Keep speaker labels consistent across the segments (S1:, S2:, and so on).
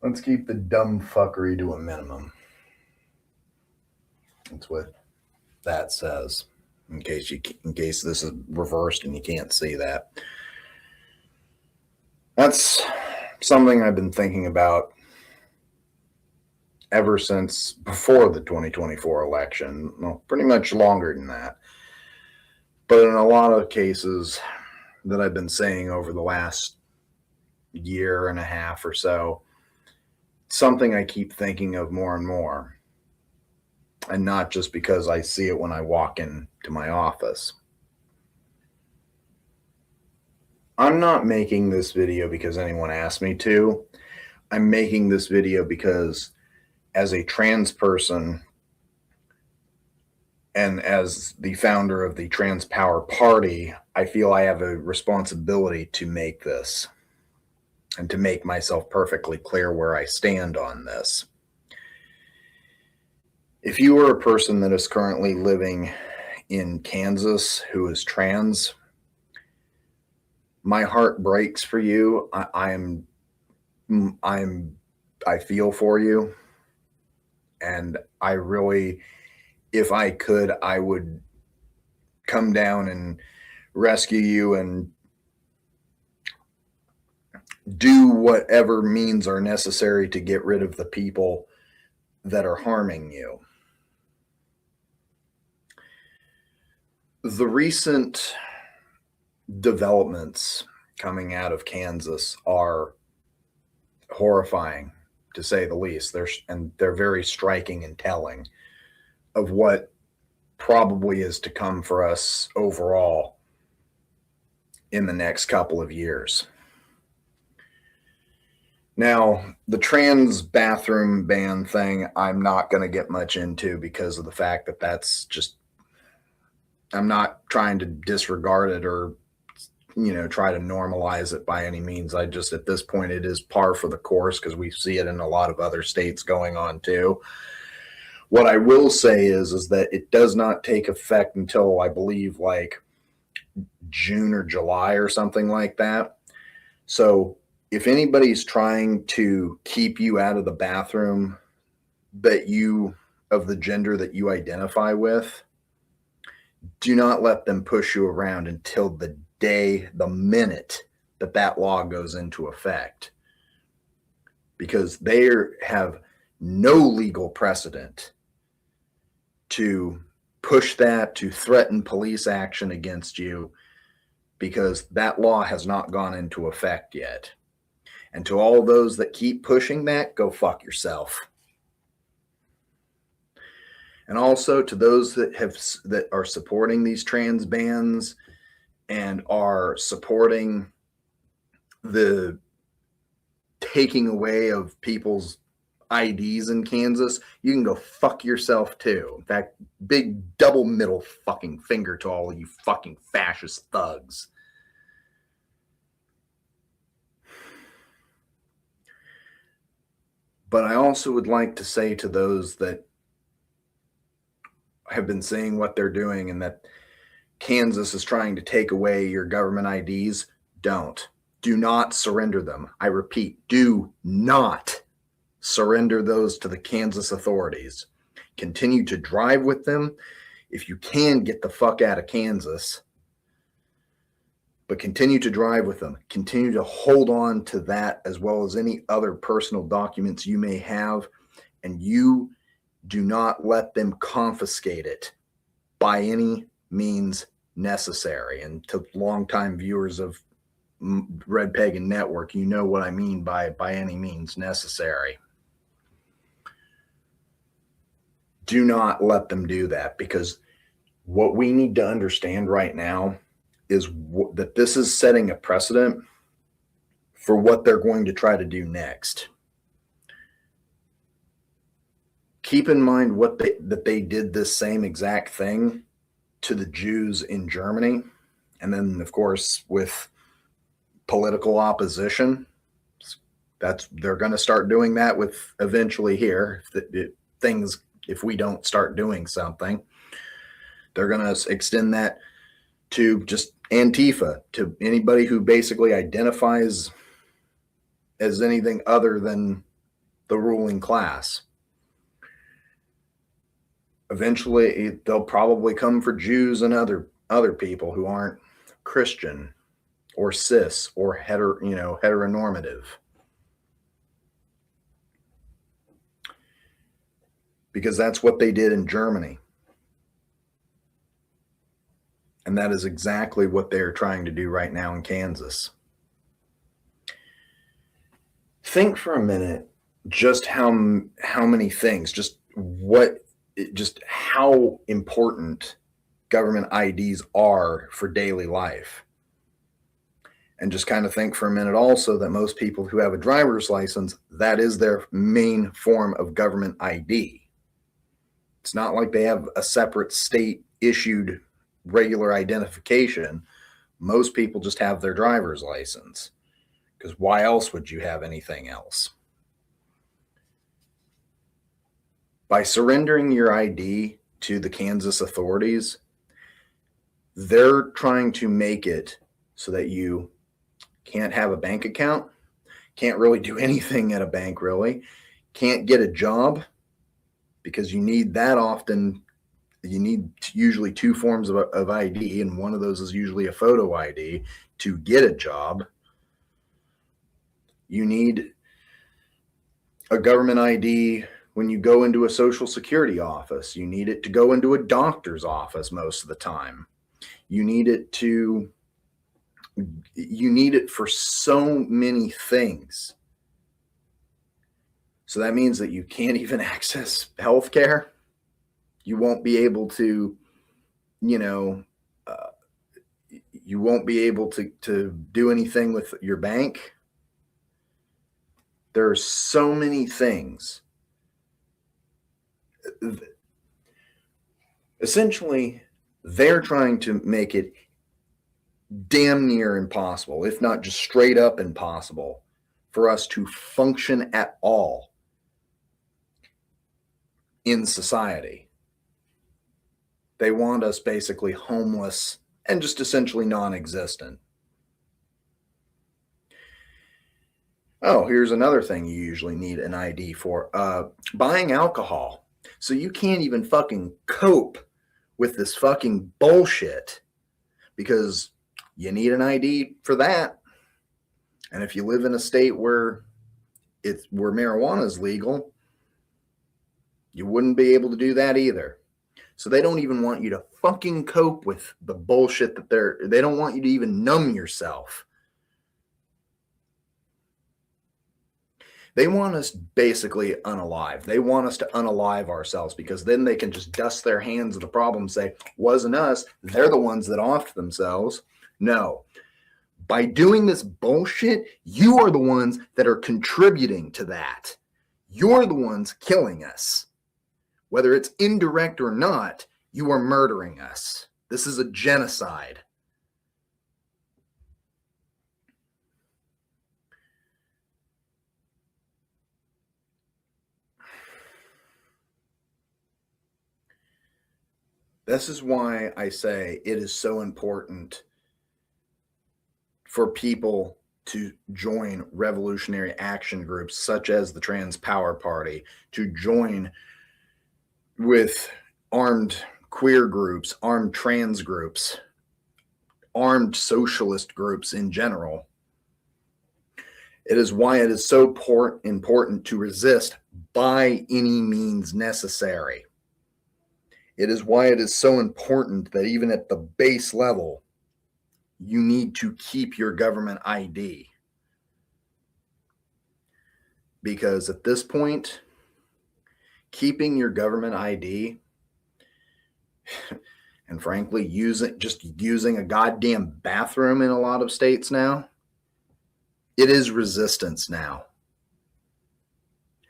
S1: Let's keep the dumb fuckery to a minimum. That's what that says. In case this is reversed and you can't see that. That's something I've been thinking about ever since before the 2024 election. Well, pretty much longer than that. But in a lot of cases that I've been saying over the last year and a half or so, something I keep thinking of more and more. And not just because I see it when I walk into my office. I'm not making this video because anyone asked me to. I'm making this video because as a trans person and as the founder of the Trans Power Party, I feel I have a responsibility to make this and to make myself perfectly clear where I stand on this. If you are a person that is currently living in Kansas who is trans, my heart breaks for you. I feel for you. And I really, if I could, I would come down and rescue you and do whatever means are necessary to get rid of the people that are harming you. The recent developments coming out of Kansas are horrifying, to say the least. They're very striking and telling of what probably is to come for us overall in the next couple of years. Now, the trans bathroom ban thing, I'm not going to get much into because of the fact that that's just, I'm not trying to disregard it or, try to normalize it by any means. I just, at this point, it is par for the course because we see it in a lot of other states going on too. What I will say is that it does not take effect until, I believe, like June or July or something like that. So if anybody's trying to keep you out of the bathroom of the gender that you identify with, do not let them push you around until the minute that law goes into effect. Because they have no legal precedent to push that, to threaten police action against you, because that law has not gone into effect yet. And to all those that keep pushing that, go fuck yourself. And also to those that are supporting these trans bans and are supporting the taking away of people's IDs in Kansas, you can go fuck yourself too. In fact, big double middle fucking finger to all of you fucking fascist thugs. But I also would like to say to those that have been saying what they're doing and that Kansas is trying to take away your government IDs, do not surrender them. I repeat, do not surrender those to the Kansas authorities. Continue to drive with them. If you can, get the fuck out of Kansas. But continue to drive with them. Continue to hold on to that as well as any other personal documents you may have. And you do not let them confiscate it by any means necessary. And to longtime viewers of RedPaganNetwork, you know what I mean by any means necessary. Do not let them do that, because what we need to understand right now is that this is setting a precedent for what they're going to try to do next. Keep in mind that they did this same exact thing to the Jews in Germany. And then, of course, with political opposition, they're going to start doing that with eventually here. If we don't start doing something, they're going to extend that to just Antifa, to anybody who basically identifies as anything other than the ruling class. Eventually, they'll probably come for Jews and other people who aren't Christian or cis or heteronormative. Because that's what they did in Germany. And that is exactly what they're trying to do right now in Kansas. Think for a minute just how many things, just how important government IDs are for daily life. And just kind of think for a minute also that most people who have a driver's license, that is their main form of government ID. It's not like they have a separate state issued regular identification. Most people just have their driver's license, because why else would you have anything else? By surrendering your ID to the Kansas authorities, they're trying to make it so that you can't have a bank account, can't really do anything at a bank, really, can't get a job, because you need that often. You need usually two forms of ID, and one of those is usually a photo ID to get a job. You need a government ID when you go into a Social Security office. You need it to go into a doctor's office most of the time. You need it for so many things. So that means that you can't even access healthcare. You won't be able to, you won't be able to do anything with your bank. There are so many things. Essentially, they're trying to make it damn near impossible, if not just straight up impossible, for us to function at all in society. They want us basically homeless and just essentially non-existent. Oh, here's another thing you usually need an ID for. Buying alcohol. So you can't even fucking cope with this fucking bullshit because you need an ID for that. And if you live in a state where marijuana is legal, you wouldn't be able to do that either. So they don't even want you to fucking cope with the bullshit that they don't want you to even numb yourself. They want us basically unalive. They want us to unalive ourselves, because then they can just dust their hands of the problem and say, wasn't us. They're the ones that offed themselves. No. By doing this bullshit, you are the ones that are contributing to that. You're the ones killing us. Whether it's indirect or not, you are murdering us. This is a genocide. This is why I say it is so important for people to join revolutionary action groups such as the Trans Power Party, to join with armed queer groups, armed trans groups, armed socialist groups in general. It is why it is so important to resist by any means necessary. It is why it is so important that even at the base level, you need to keep your government ID. Because at this point, keeping your government ID and frankly, using a goddamn bathroom in a lot of states now, it is resistance now.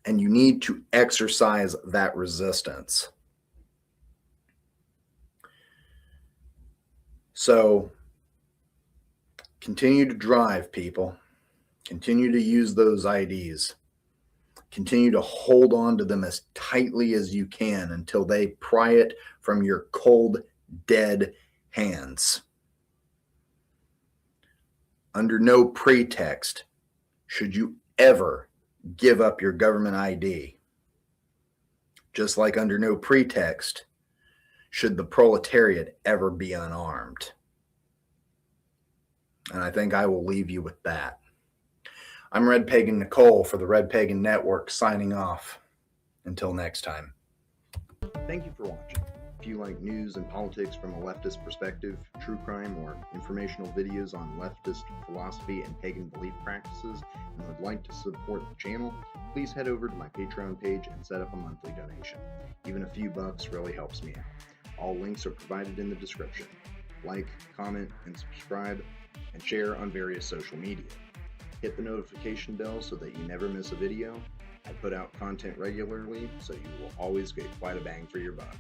S1: And you need to exercise that resistance. So, continue to drive, people. Continue to use those IDs. Continue to hold on to them as tightly as you can until they pry it from your cold, dead hands. Under no pretext should you ever give up your government ID. Just like under no pretext should the proletariat ever be unarmed. And I think I will leave you with that. I'm Red Pagan Nicole for the Red Pagan Network, signing off. Until next time. Thank you for watching. If you like news and politics from a leftist perspective, true crime, or informational videos on leftist philosophy and pagan belief practices, and would like to support the channel, please head over to my Patreon page and set up a monthly donation. Even a few bucks really helps me out. All links are provided in the description. Like, comment, and subscribe, and share on various social media. Hit the notification bell so that you never miss a video. I put out content regularly, so you will always get quite a bang for your buck.